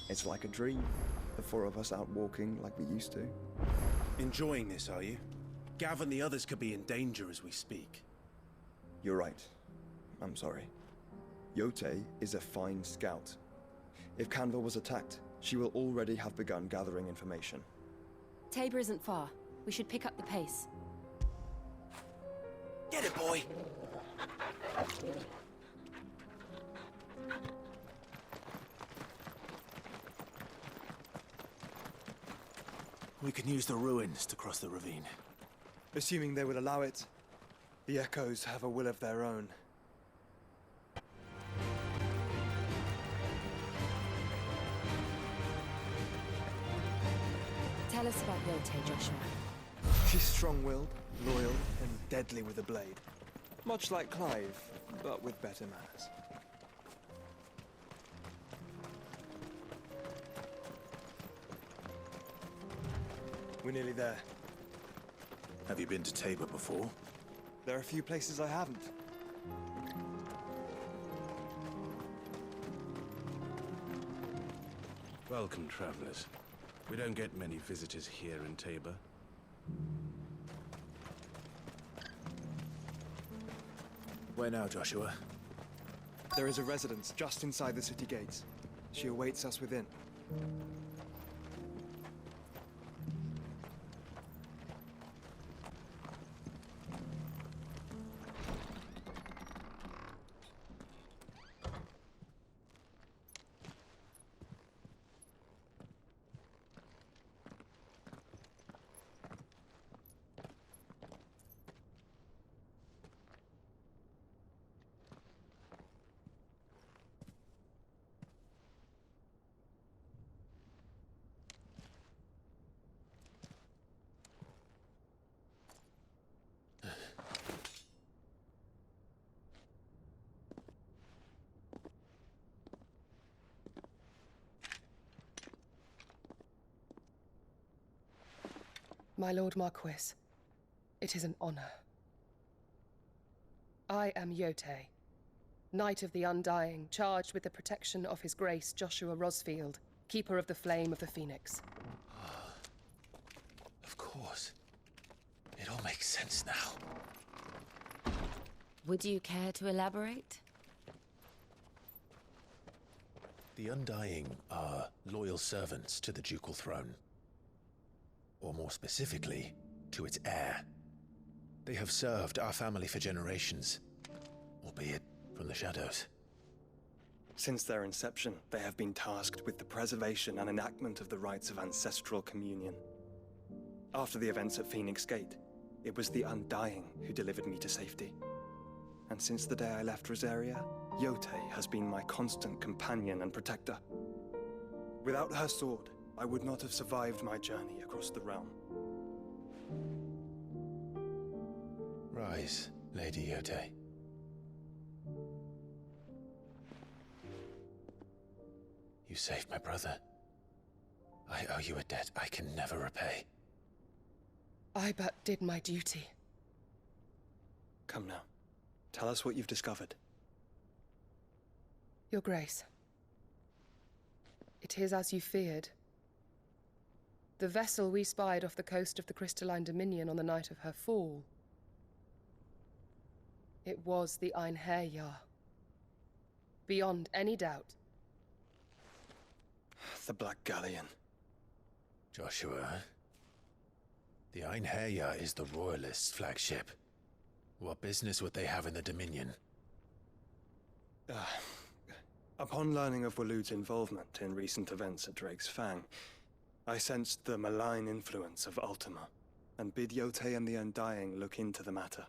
It's like a dream. The four of us out walking like we used to. Enjoying this, are you? Gav and the others could be in danger as we speak. You're right. I'm sorry. Yote is a fine scout. If Canva was attacked, she will already have begun gathering information. Tabor isn't far. We should pick up the pace. Get it, boy! We can use the ruins to cross the ravine. Assuming they will allow it, the Echoes have a will of their own. Tell us about Yote, Joshua. She's strong-willed, loyal, and deadly with a blade. Much like Clive, but with better manners. We're nearly there. Have you been to Tabor before? There are a few places I haven't. Welcome, travelers. We don't get many visitors here in Tabor. Where now, Joshua? There is a residence just inside the city gates. She awaits us within. My Lord Marquis, it is an honor. I am Yote, Knight of the Undying, charged with the protection of His Grace Joshua Rosfield, Keeper of the Flame of the Phoenix. Of course. It all makes sense now. Would you care to elaborate? The Undying are loyal servants to the ducal throne. Or more specifically, to its heir. They have served our family for generations, albeit from the shadows. Since their inception, they have been tasked with the preservation and enactment of the rites of ancestral communion. After the events at Phoenix Gate, it was the Undying who delivered me to safety. And since the day I left Rosaria, Yote has been my constant companion and protector. Without her sword, I would not have survived my journey across the realm. Rise, Lady Yote. You saved my brother. I owe you a debt I can never repay. I but did my duty. Come now. Tell us what you've discovered. Your Grace. It is as you feared. The vessel we spied off the coast of the Crystalline Dominion on the night of her fall. It was the Einherjar. Beyond any doubt. The Black Galleon. Joshua, the Einherjar is the Royalists' flagship. What business would they have in the Dominion? Upon learning of Waloed's involvement in recent events at Drake's Fang, I sensed the malign influence of Ultima, and bid Yote and the Undying look into the matter.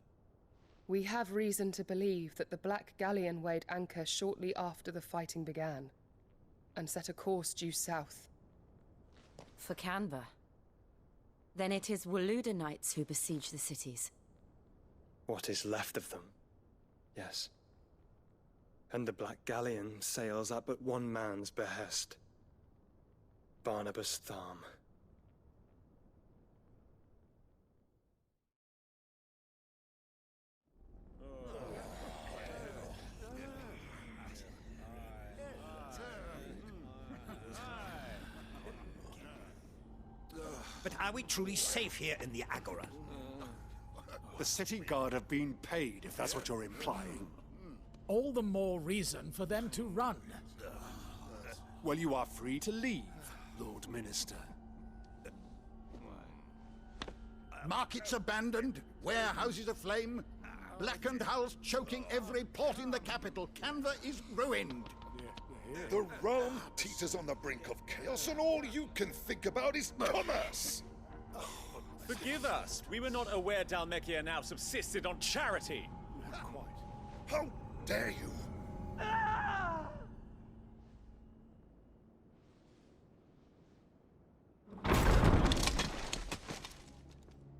We have reason to believe that the Black Galleon weighed anchor shortly after the fighting began, and set a course due south. For Canva. Then it is Waloed Knights who besiege the cities. What is left of them, yes. And the Black Galleon sails at but one man's behest. Barnabas Tharm. But are we truly safe here in the Agora? The city guard have been paid, if that's what you're implying. All the more reason for them to run. Well, you are free to leave, Lord Minister. Markets abandoned, warehouses aflame, blackened hulls choking every port in the capital. Canva is ruined. The realm teeters on the brink of chaos, and all you can think about is commerce! Forgive us! We were not aware Dhalmekia now subsisted on charity! Not quite. How dare you!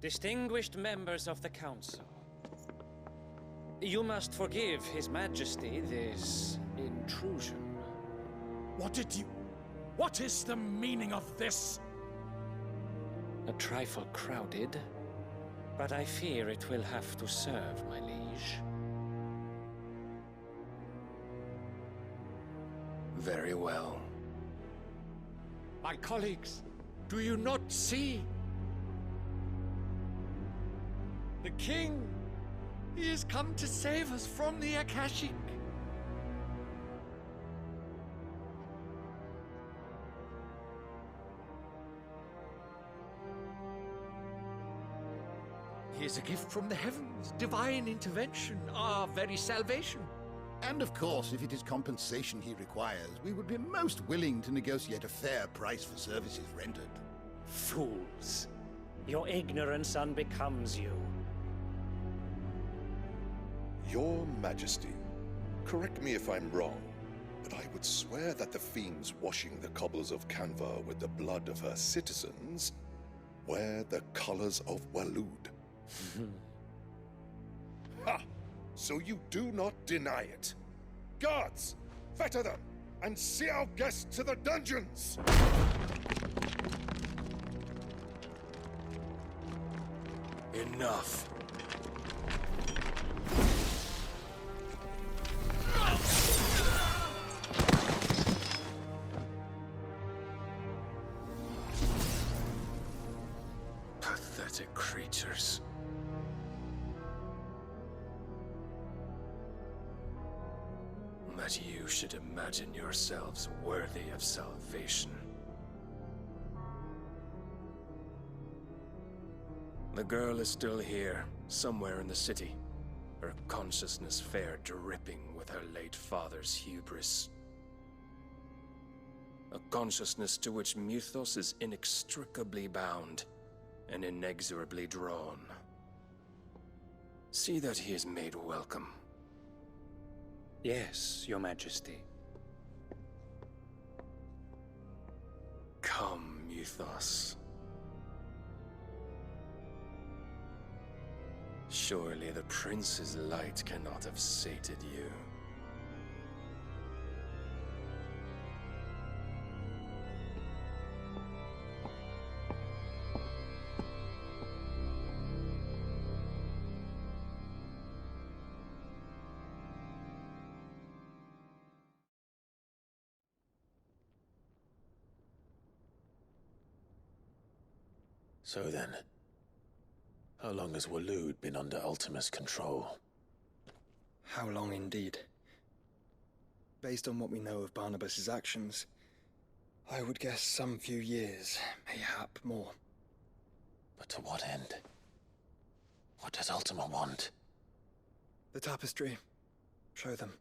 Distinguished members of the Council, you must forgive His Majesty this intrusion. What is the meaning of this? A trifle crowded, but I fear it will have to serve, my liege. Very well. My colleagues, do you not see? The king! He has come to save us from the Akashic! He is a gift from the heavens, divine intervention, our very salvation. And of course, if it is compensation he requires, we would be most willing to negotiate a fair price for services rendered. Fools! Your ignorance unbecomes you. Your Majesty, correct me if I'm wrong, but I would swear that the fiends washing the cobbles of Canva with the blood of her citizens wear the colors of Waloed. Ha! So you do not deny it. Guards, fetter them, and see our guests to the dungeons! Enough. Pathetic creatures. That you should imagine yourselves worthy of salvation. The girl is still here, somewhere in the city. Her consciousness fair dripping with her late father's hubris. A consciousness to which Mythos is inextricably bound and inexorably drawn. See that he is made welcome. Yes, Your Majesty. Come, Mythos. Surely the prince's light cannot have sated you. So then, how long has Waloed been under Ultima's control? How long indeed? Based on what we know of Barnabas's actions, I would guess some few years, mayhap more. But to what end? What does Ultima want? The tapestry. Show them.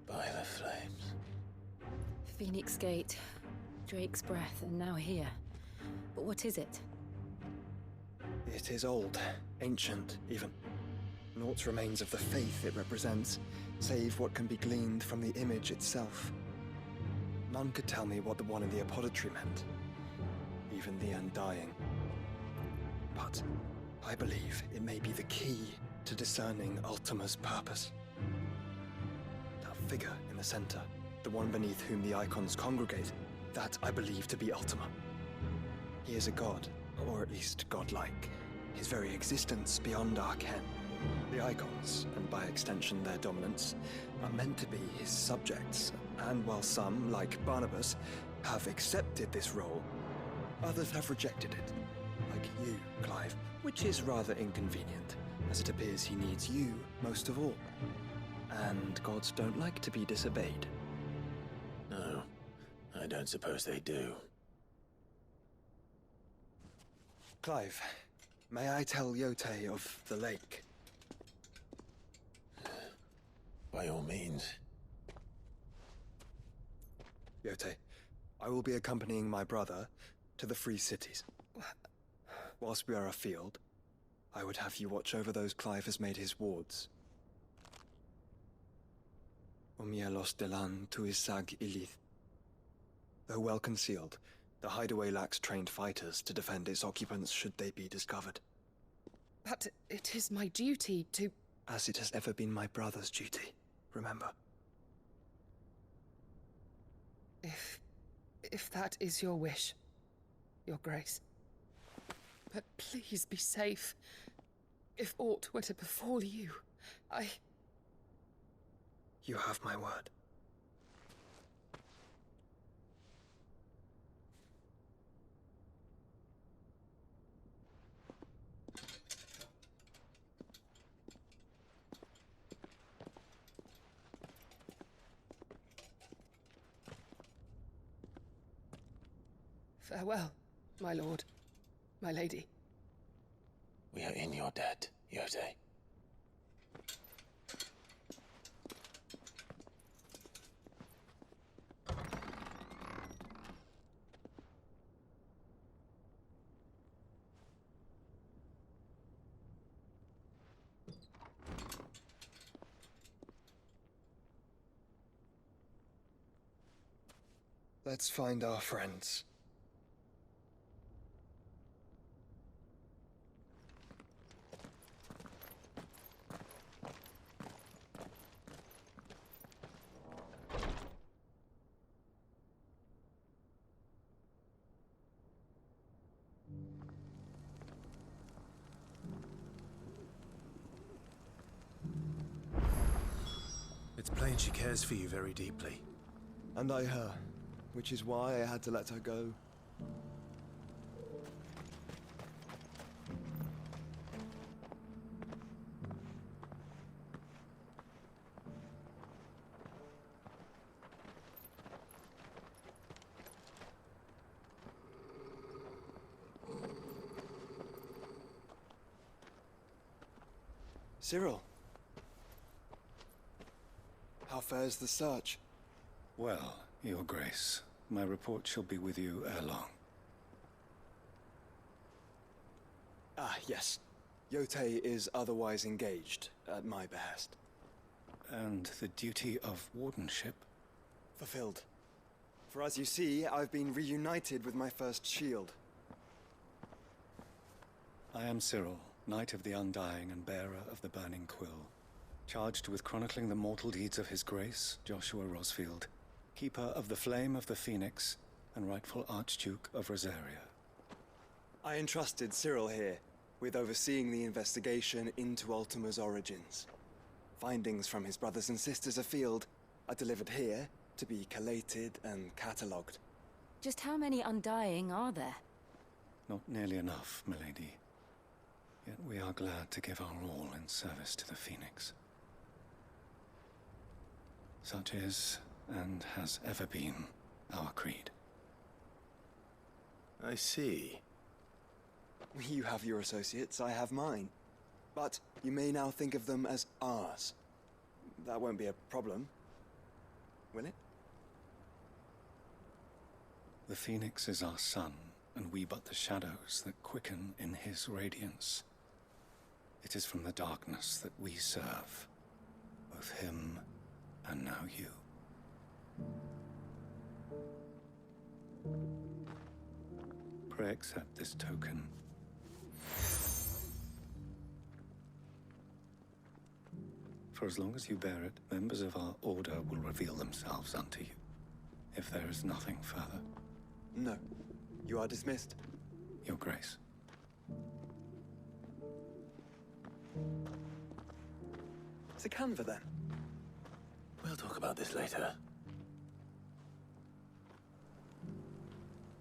By the flames. Phoenix Gate, Drake's Breath, and now here. But what is it? It is old, ancient, even. Naught remains of the faith it represents, save what can be gleaned from the image itself. None could tell me what the one in the apothecary meant, even the Undying. But I believe it may be the key to discerning Ultima's purpose. That figure in the center, the one beneath whom the icons congregate, that I believe to be Ultima. He is a god, or at least godlike, his very existence beyond our ken. The icons, and by extension their dominants, are meant to be his subjects, and while some, like Barnabas, have accepted this role, others have rejected it, like you, Clive, which is rather inconvenient, as it appears he needs you most of all. And gods don't like to be disobeyed. No, I don't suppose they do. Clive, may I tell Yote of the lake? By all means. Yote, I will be accompanying my brother to the Free Cities. Whilst we are afield, I would have you watch over those Clive has made his wards. Omielos delan tuisag ilith. Though well concealed, the hideaway lacks trained fighters to defend its occupants should they be discovered. But it is my duty to... As it has ever been my brother's duty, remember. If that is your wish, Your Grace. But please be safe. If aught were to befall you, You have my word. Farewell, my lord, my lady. We are in your debt, Yote. Let's find our friends. It's plain she cares for you very deeply. And I her, which is why I had to let her go. Cyril. How fares the search? Well, Your Grace, my report shall be with you ere long. Ah, yes. Yote is otherwise engaged, at my behest. And the duty of wardenship? Fulfilled. For as you see, I've been reunited with my first shield. I am Cyril, Knight of the Undying and bearer of the Burning Quill, charged with chronicling the mortal deeds of His Grace, Joshua Rosfield, Keeper of the Flame of the Phoenix, and rightful Archduke of Rosaria. I entrusted Cyril here with overseeing the investigation into Ultima's origins. Findings from his brothers and sisters afield are delivered here to be collated and catalogued. Just how many Undying are there? Not nearly enough, milady. Yet we are glad to give our all in service to the Phoenix. Such is, and has ever been, our creed. I see. You have your associates, I have mine. But you may now think of them as ours. That won't be a problem, will it? The Phoenix is our sun, and we but the shadows that quicken in his radiance. It is from the darkness that we serve, both him and now you. Pray accept this token. For as long as you bear it, members of our order will reveal themselves unto you. If there is nothing further. No. You are dismissed. Your Grace. It's a Canva, then? We'll talk about this later.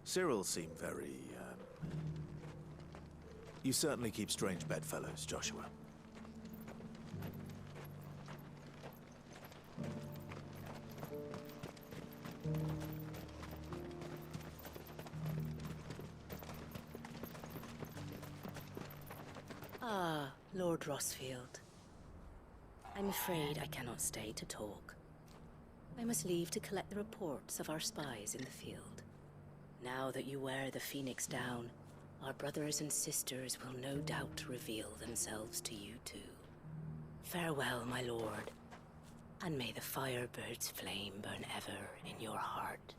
Cyril seemed very, You certainly keep strange bedfellows, Joshua. Ah, Lord Rosfield. I'm afraid I cannot stay to talk. I must leave to collect the reports of our spies in the field. Now that you wear the Phoenix down, our brothers and sisters will no doubt reveal themselves to you too. Farewell, my lord, and may the Firebird's flame burn ever in your heart.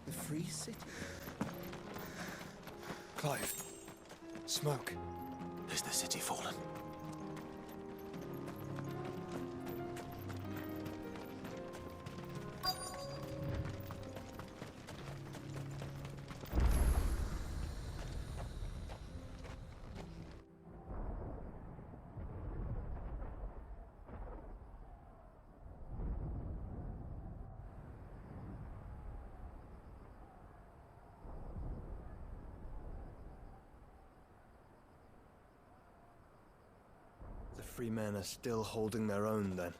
The Free City? Clive. Smoke. Is the city fallen? The free men are still holding their own, then.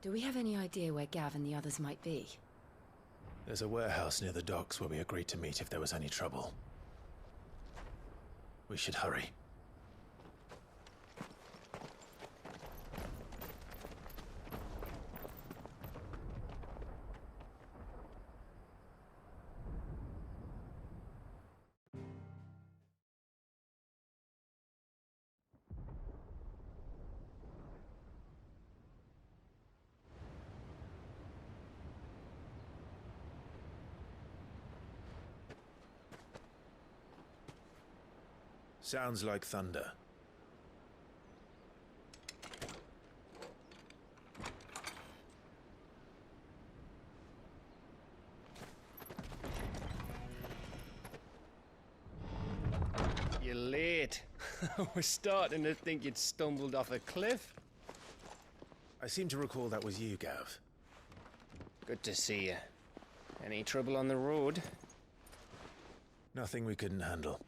Do we have any idea where Gav and the others might be? There's a warehouse near the docks where we agreed to meet if there was any trouble. We should hurry. Sounds like thunder. You're late. I was starting to think you'd stumbled off a cliff. I seem to recall that was you, Gav. Good to see you. Any trouble on the road? Nothing we couldn't handle.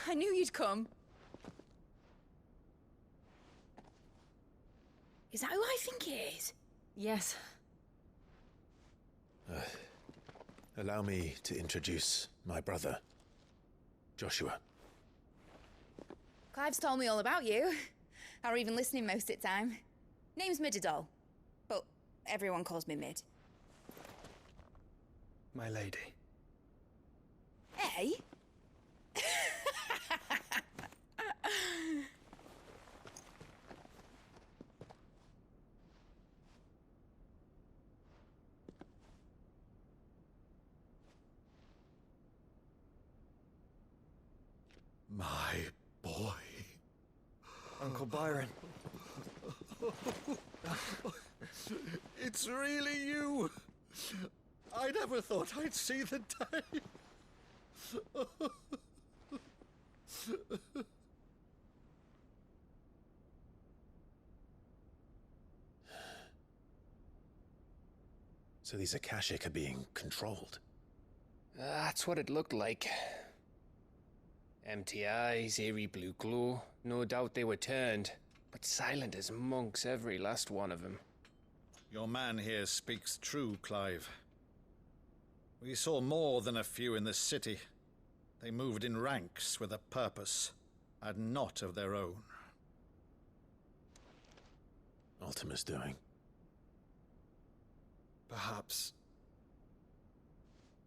I knew you'd come. Is that who I think it is? Yes. Allow me to introduce my brother, Joshua. Clive's told me all about you. Or even listening most of the time. Name's Midadol, but everyone calls me Mid. My lady. Hey? My boy. Uncle Byron. It's really you. I never thought I'd see the day. So these Akashic are being controlled? That's what it looked like. Empty eyes, eerie blue glow. No doubt they were turned, but silent as monks, every last one of them. Your man here speaks true, Clive. We saw more than a few in the city. They moved in ranks with a purpose, and not of their own. Ultima's doing. Perhaps.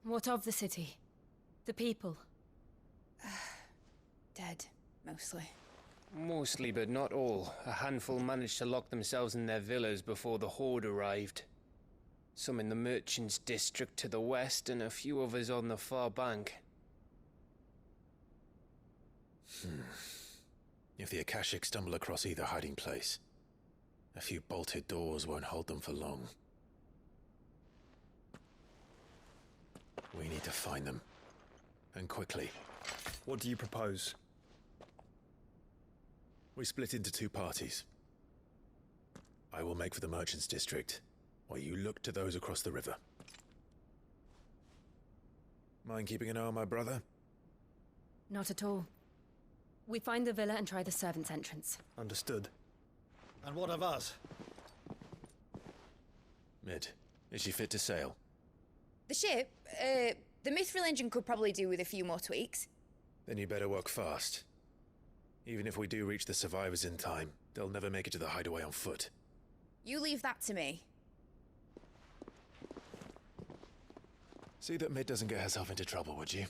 What of the city? The people? Dead, mostly. Mostly, but not all. A handful managed to lock themselves in their villas before the Horde arrived. Some in the Merchants' District to the west, and a few others on the far bank. If the Akashic stumble across either hiding place, a few bolted doors won't hold them for long. We need to find them. And quickly. What do you propose? We split into two parties. I will make for the Merchants District, while you look to those across the river. Mind keeping an eye on my brother? Not at all. We find the villa and try the servants' entrance. Understood. And what of us? Mid, is she fit to sail? The ship, the Mithril engine could probably do with a few more tweaks. Then you better work fast. Even if we do reach the survivors in time, they'll never make it to the hideaway on foot. You leave that to me. See that Mid doesn't get herself into trouble, would you?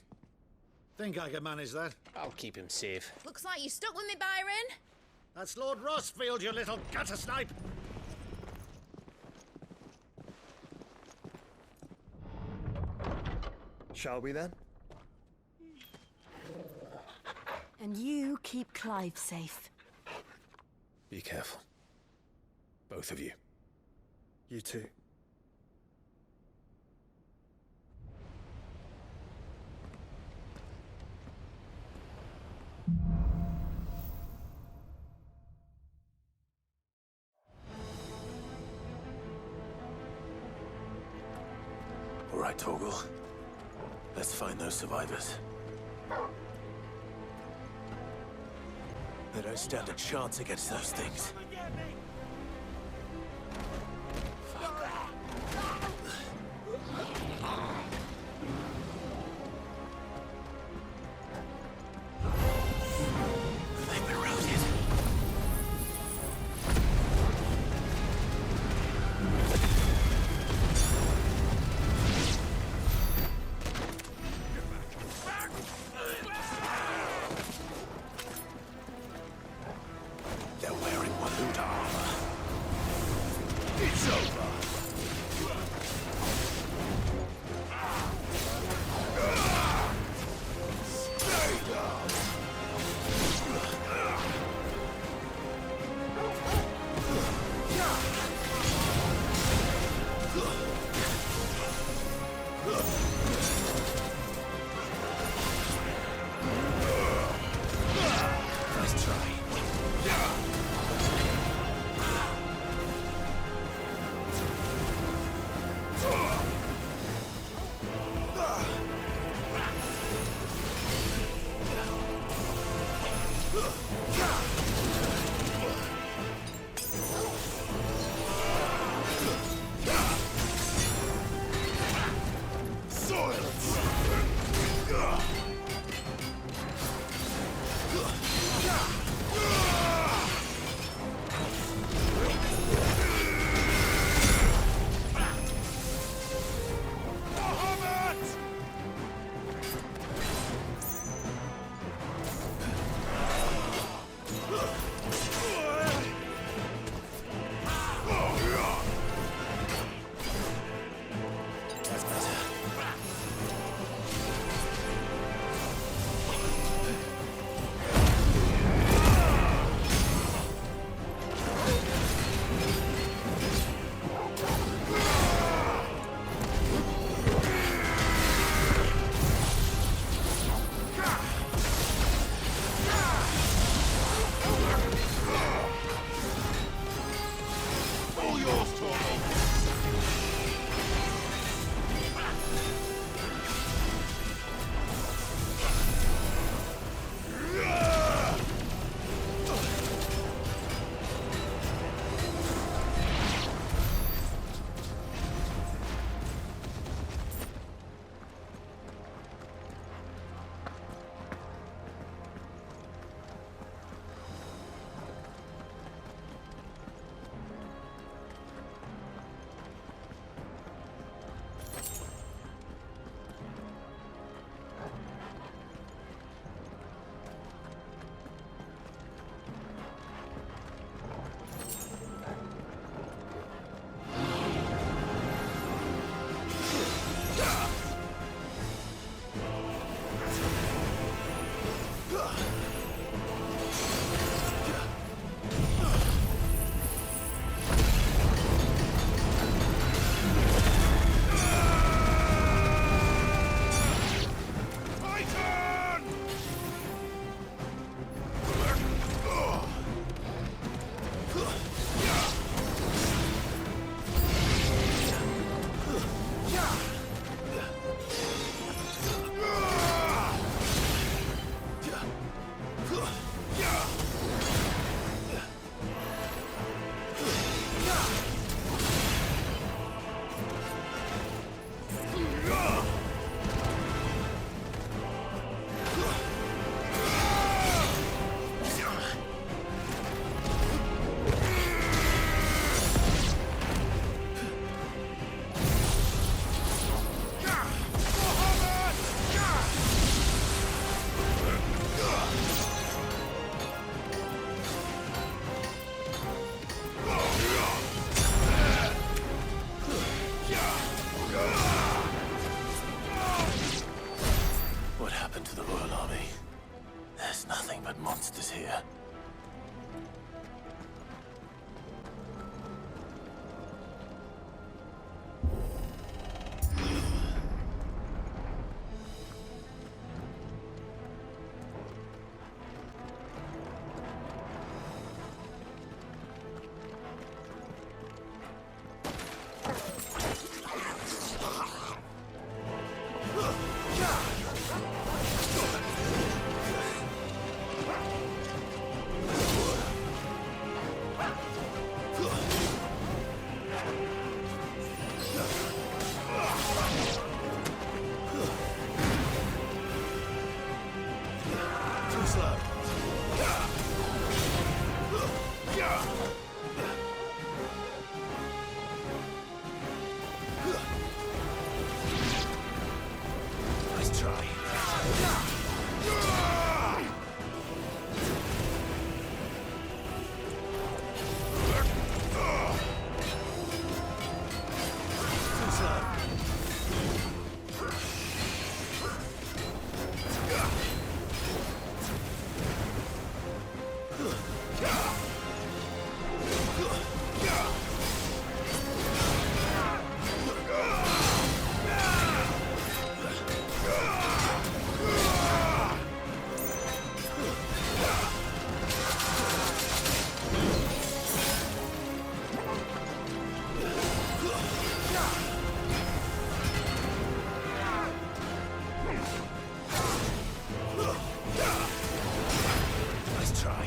Think I can manage that? I'll keep him safe. Looks like you stuck with me, Byron. That's Lord Rossfield, you little gutter snipe! Shall we then? And you keep Clive safe. Be careful. Both of you. You too. All right, Torgal. Let's find those survivors. They don't stand a chance against those things. They've been routed. They're wearing Waluda armor. It's over. Stay down. Nice try. monsters here. Nice try. Too slow. Nice try.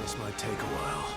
This might take a while.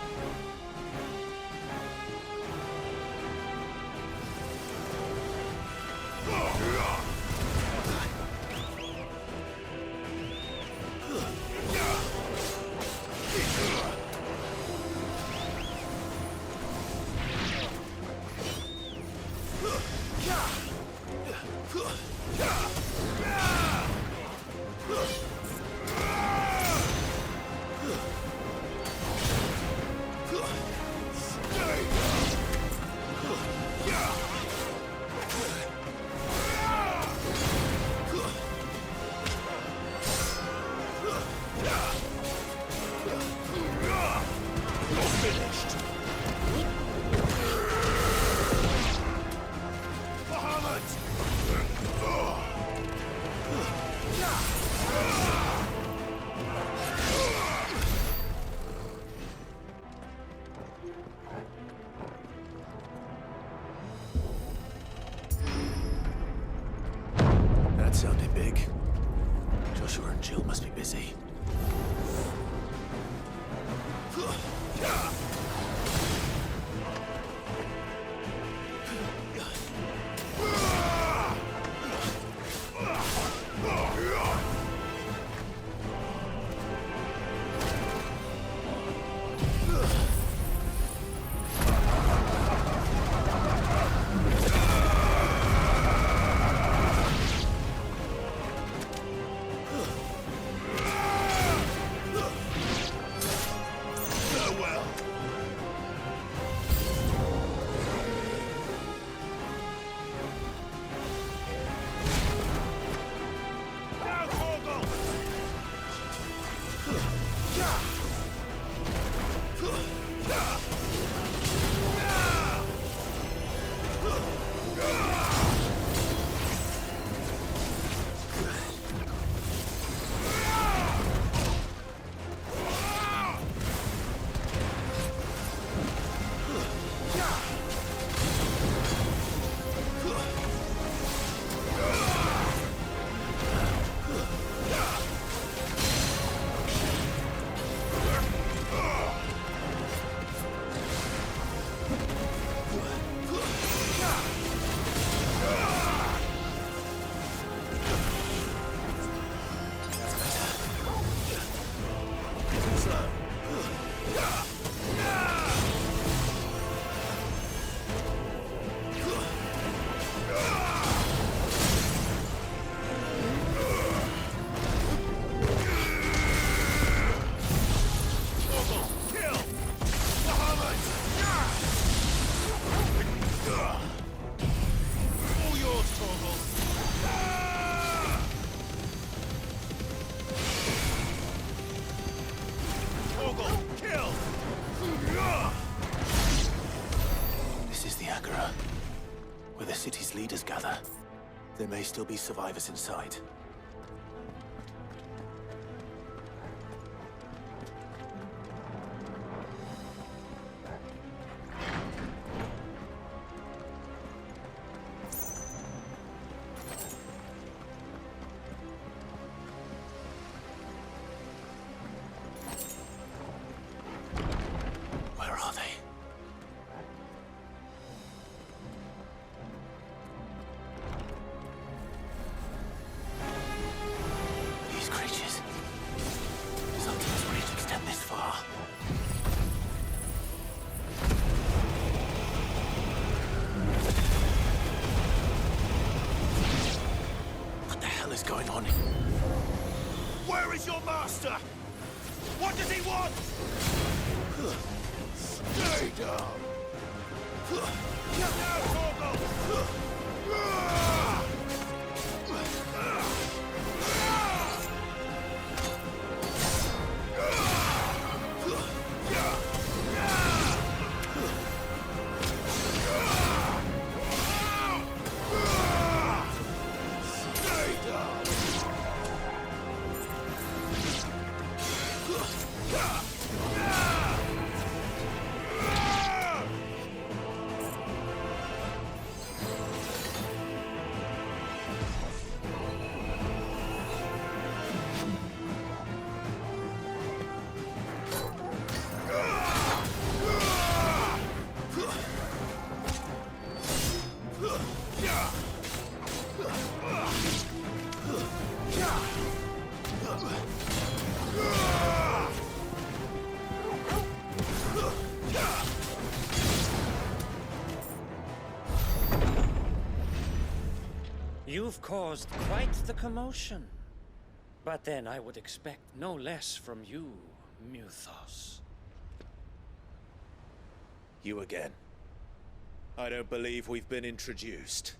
That sounded big. Joshua and Jill must be busy. Farewell. city's leaders gather, there may still be survivors inside. Where are they? These creatures. Does Ultima's reach extend this far? What the hell is going on? Where is your master? What does he want? Stay down! Get down, Torgal! Stay down! You've caused quite the commotion. But then I would expect no less from you, Muthos. You again. I don't believe we've been introduced.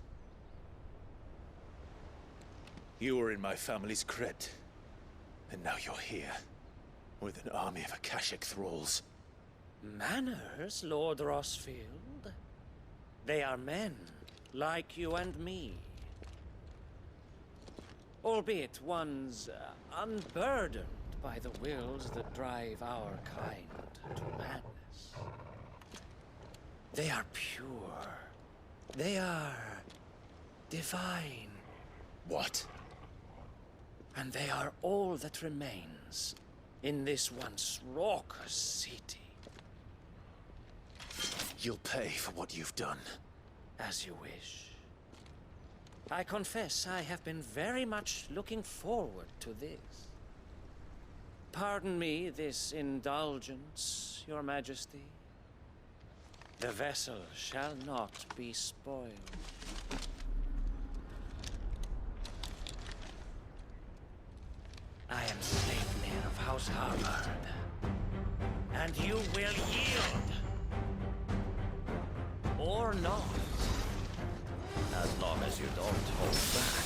You were in my family's crypt, and now you're here, with an army of Akashic thralls. Manners, Lord Rosfield? They are men, like you and me. Albeit ones unburdened by the wills that drive our kind to madness. They are pure. They are divine. What? And they are all that remains in this once raucous city. You'll pay for what you've done. As you wish. I confess I have been very much looking forward to this. Pardon me this indulgence, Your Majesty. The vessel shall not be spoiled. I am Sleipnir of House Harvard, and you will yield. Or not. As long as you don't hold back.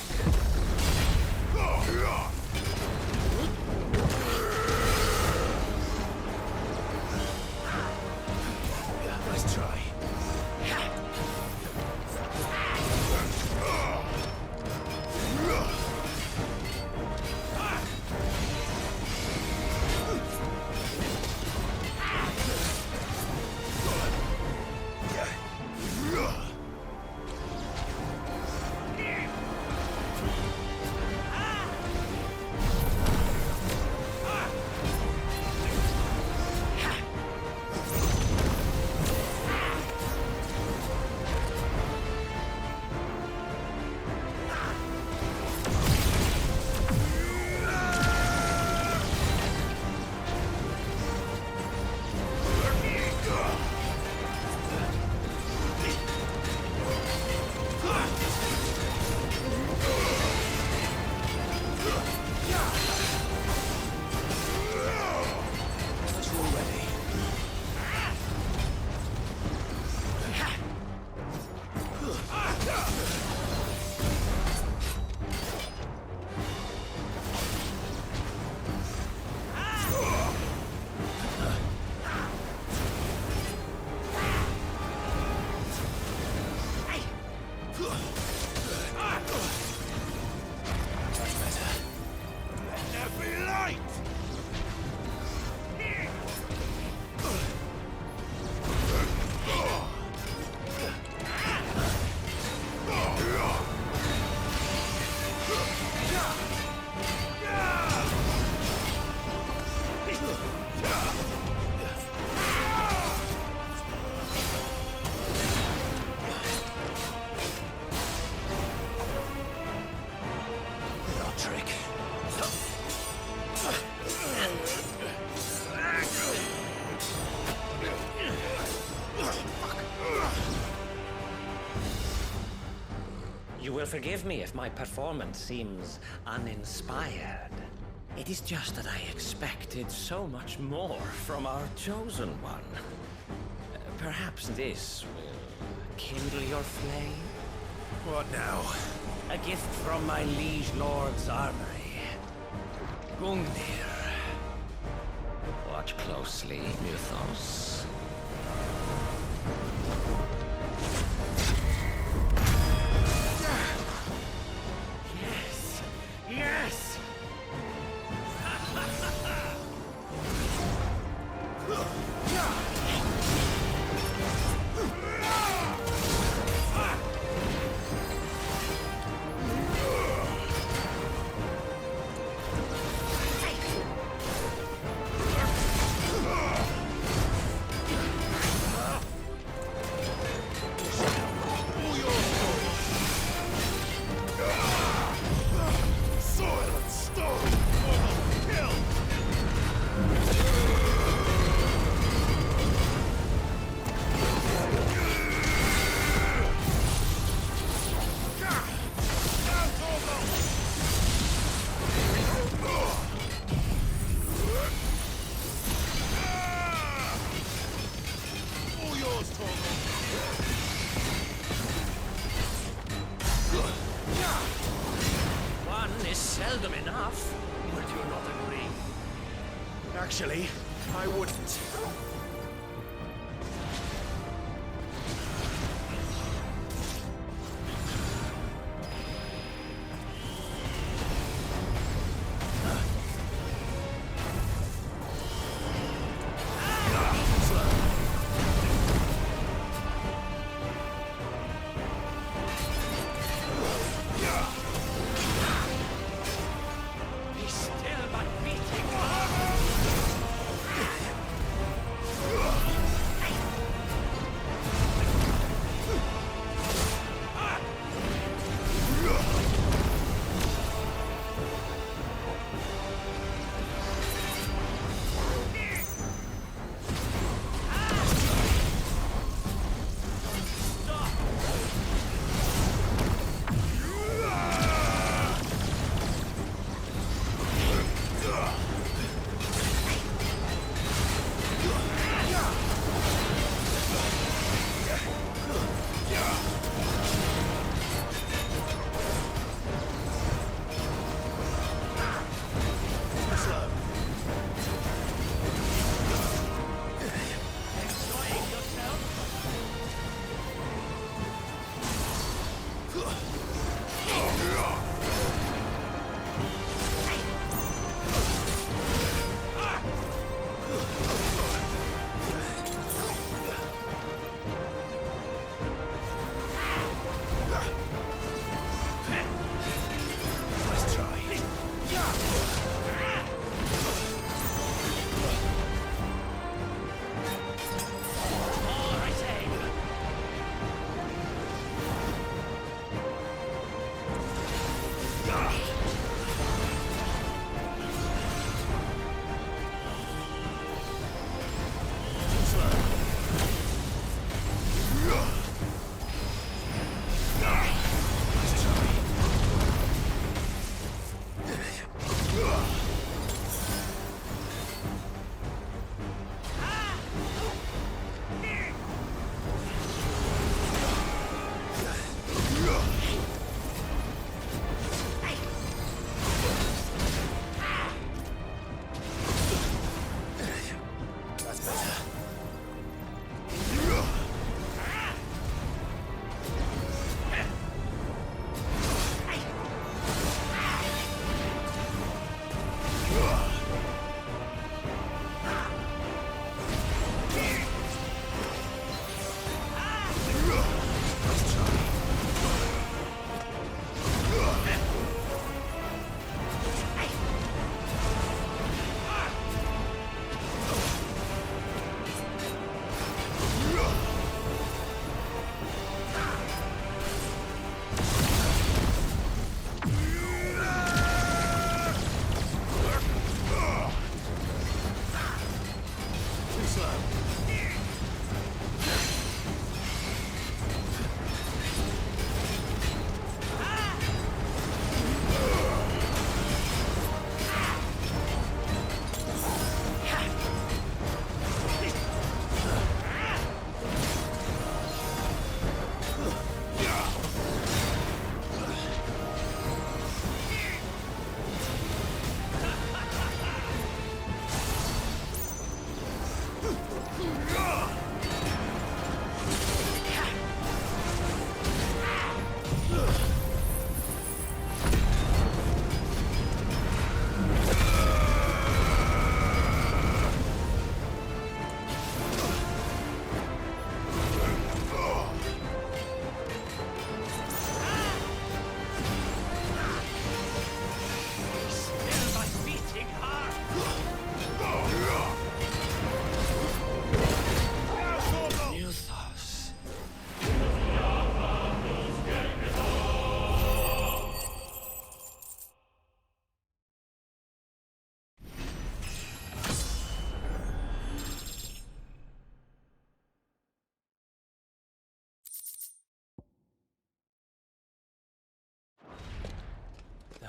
Nice try. trick. You will forgive me if my performance seems uninspired. It is just that I expected so much more from our chosen one. Perhaps this will kindle your flame? What now? A gift from my liege lord's armory. Gungnir. Watch closely, Mythos. Yes! Yes! One is seldom enough. Would you not agree? Actually, I wouldn't. Be still, my beating.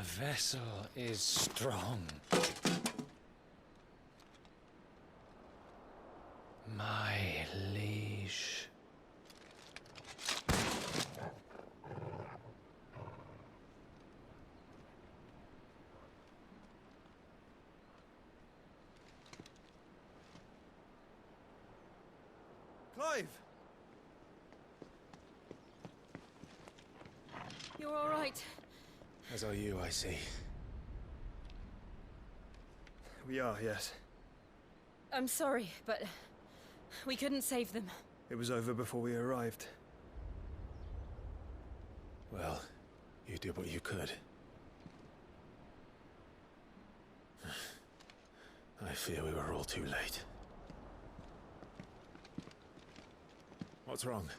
vessel is strong. My liege. Clive! You're all right. As are you, I see. We are, yes. I'm sorry, but we couldn't save them. It was over before we arrived. Well, you did what you could. I fear we were all too late. What's wrong?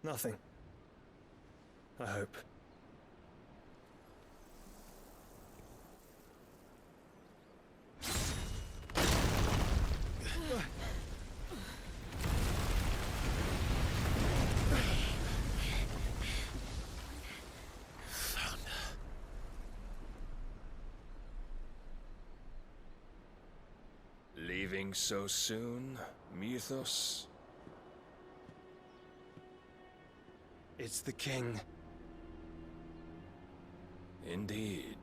Nothing. I hope. Leaving so soon, Mythos? It's the king. Indeed.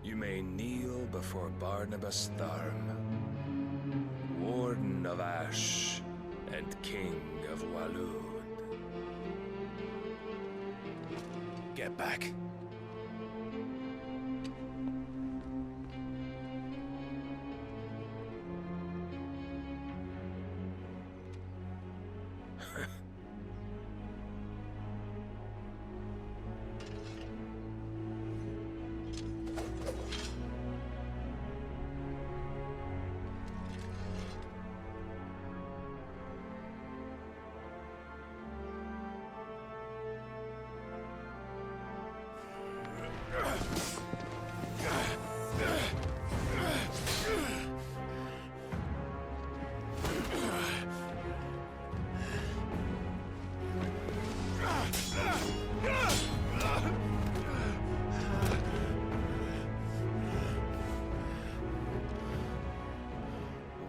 You may kneel before Barnabas Tharm, Warden of Ash and King of Waloed. Get back.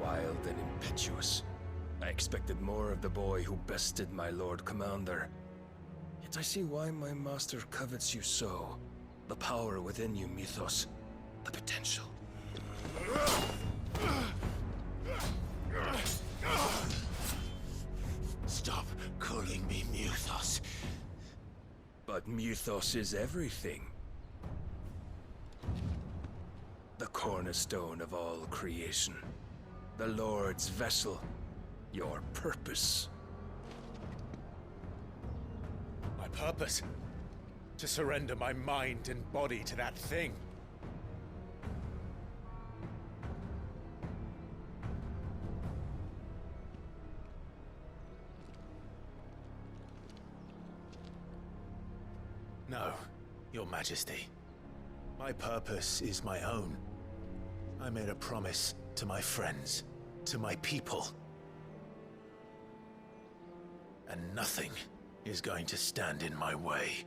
Wild and impetuous. I expected more of the boy who bested my Lord Commander. Yet I see why my master covets you so. The power within you, Mythos. The potential. Stop calling me Mythos. But Mythos is everything. The cornerstone of all creation. The Lord's vessel. Your purpose. My purpose? To surrender my mind and body to that thing. No, Your Majesty. My purpose is my own. I made a promise to my friends, to my people. And nothing is going to stand in my way.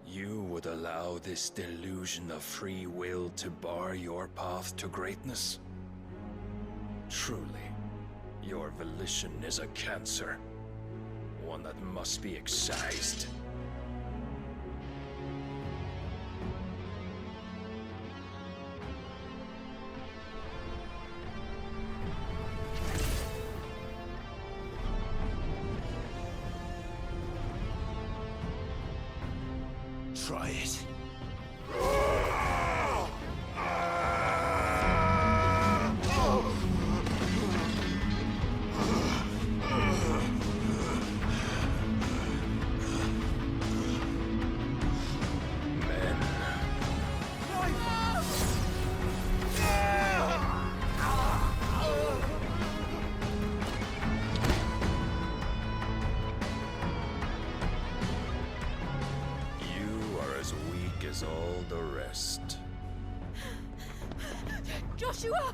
You would allow this delusion of free will to bar your path to greatness? Truly, your volition is a cancer. One that must be excised. Try it. As all the rest. Joshua!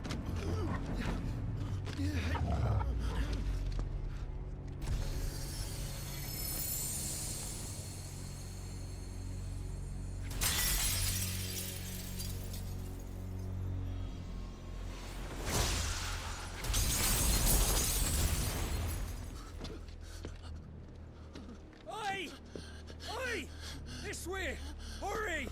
this way! Hurry!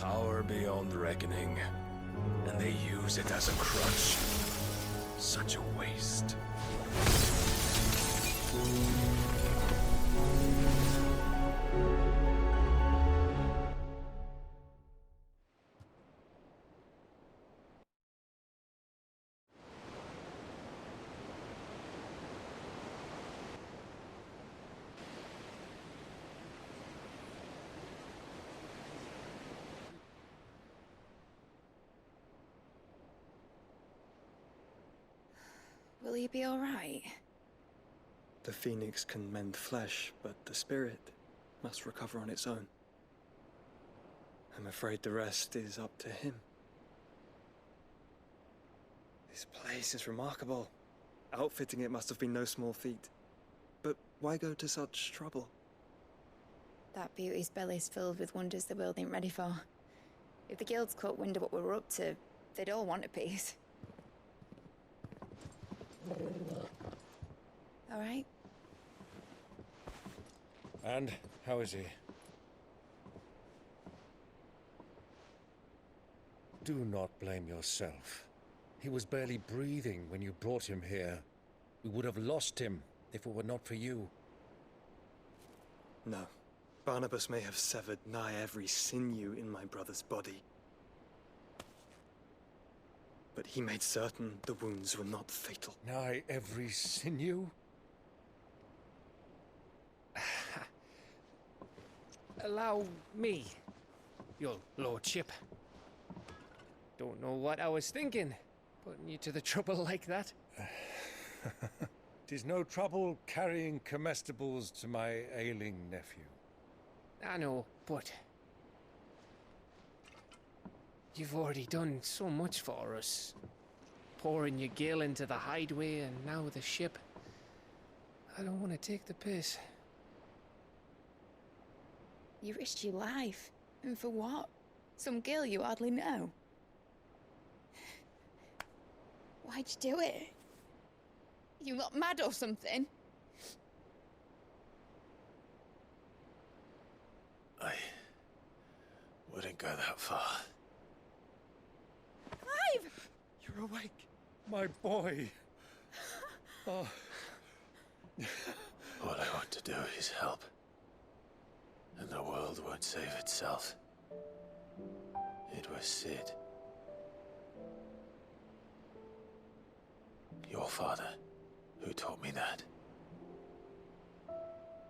Power beyond reckoning, and they use it as a crutch. Such a waste. Will he be all right? The phoenix can mend flesh, but the spirit must recover on its own. I'm afraid the rest is up to him. This place is remarkable. Outfitting it must have been no small feat. But why go to such trouble? That beauty's belly's filled with wonders the world ain't ready for. If the guilds caught wind of what we were up to, they'd all want a piece. All right? And how is he? Do not blame yourself. He was barely breathing when you brought him here. We would have lost him if it were not for you. No. Barnabas may have severed nigh every sinew in my brother's body. But he made certain the wounds were not fatal. Nigh every sinew? Allow me, your lordship. Don't know what I was thinking, putting you to the trouble like that. 'Tis no trouble carrying comestibles to my ailing nephew. I know, but you've already done so much for us. Pouring your gil into the hideaway and now the ship. I don't want to take the piss. You risked your life. And for what? Some girl you hardly know. Why'd you do it? You not mad or something? I wouldn't go that far. Clive! You're awake, my boy. Oh. All I want to do is help. And the world won't save itself. It was Sid. Your father, who taught me that.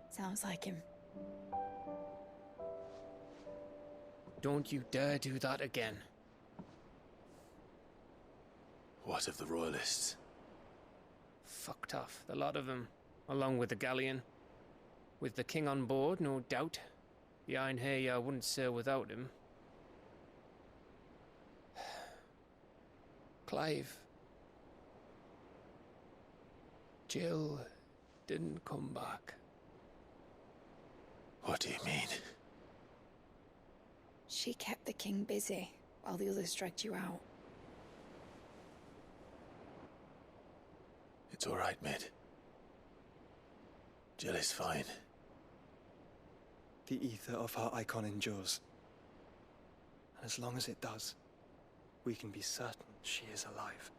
Sounds like him. Don't you dare do that again. What of the Royalists? Fucked off, the lot of them, along with the galleon. With the king on board, no doubt. Behind here, I wouldn't sail without him. Clive. Jill didn't come back. What do you mean? She kept the king busy while the others dragged you out. It's all right, Mid. Jill is fine. The ether of her icon endures. And as long as it does, we can be certain she is alive.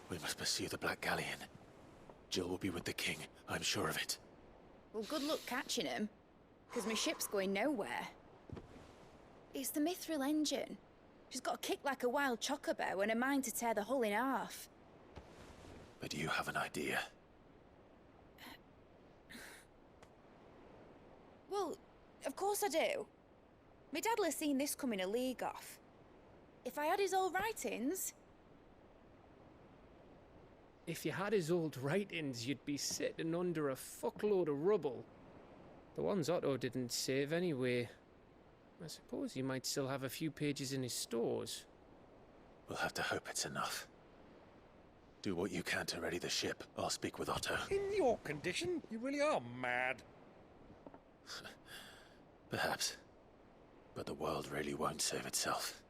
We must pursue the Black Galleon. Jill will be with the king, I'm sure of it. Well, good luck catching him, because my ship's going nowhere. It's the Mithril engine. She's got a kick like a wild chocobo and a mind to tear the hull in half. But you have an idea. Well, of course I do. My dad'll have seen this coming a league off. If I had his old writings... If you had his old writings, you'd be sitting under a fuckload of rubble. The ones Otto didn't save anyway. I suppose he might still have a few pages in his stores. We'll have to hope it's enough. Do what you can to ready the ship. I'll speak with Otto. In your condition, you really are mad. Perhaps. But the world really won't save itself.